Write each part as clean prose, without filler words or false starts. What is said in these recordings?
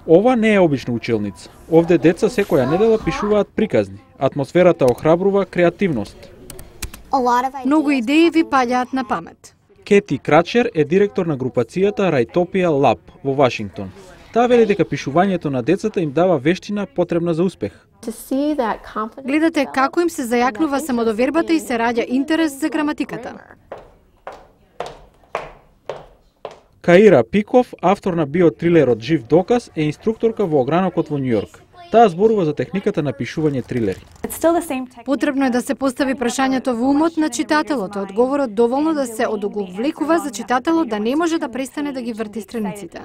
Ова не е обична училница. Овде деца секоја недела пишуваат приказни. Атмосферата охрабрува креативност. Многу идеи ви паѓаат на памет. Кети Крачер е директор на групацијата Raitopia Lab во Вашингтон. Таа вели дека пишувањето на децата им дава вештина потребна за успех. Гледате како им се зајакнува самодовербата и се раѓа интерес за граматиката. Каира Пиков, автор на биотрилерот Жив доказ, е инструкторка во огранокот во Њујорк. Таа зборува за техниката на пишување трилери. Потребно е да се постави прашањето во умот на читателот, одговорот доволно да се одоговлекува за читателот да не може да престане да ги врти страниците.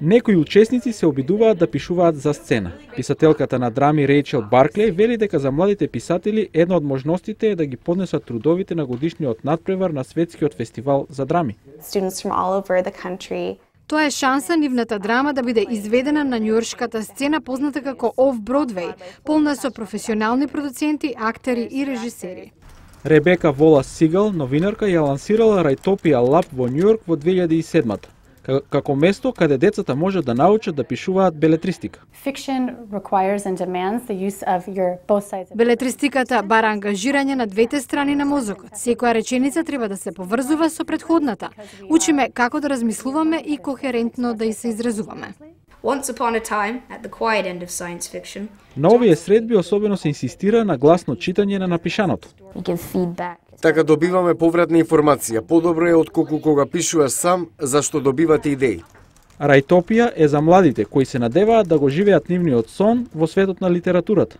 Некои учесници се обидуваат да пишуваат за сцена. Писателката на драми Рејчел Барклеј вели дека за младите писатели една од можностите е да ги поднесат трудовите на годишниот надпревар на светскиот фестивал за драми. Тоа е шанса нивната драма да биде изведена на њујоршката сцена позната како Оф-Бродвеј, полна со професионални продуценти, актери и режисери. Ребека Волас Сигал, новинарка, ја лансирала Raitopia Lab во Њујорк во 2007 како место каде децата можат да научат да пишуваат белетристика. Белетристиката бара ангажирање на двете страни на мозокот. Секоја реченица треба да се поврзува со претходната. Учиме како да размислуваме и кохерентно да и се изразуваме. Once upon a time, at the quiet end of science fiction, На овие средби особено се инсистира на гласно читање на напишаното. Така добиваме повратна информација. Подобро е отколку кога пишуваш сам, зашто добивате идеи. Raitopia е за младите кои се надеваат да го живеат нивниот сон во светот на литературата.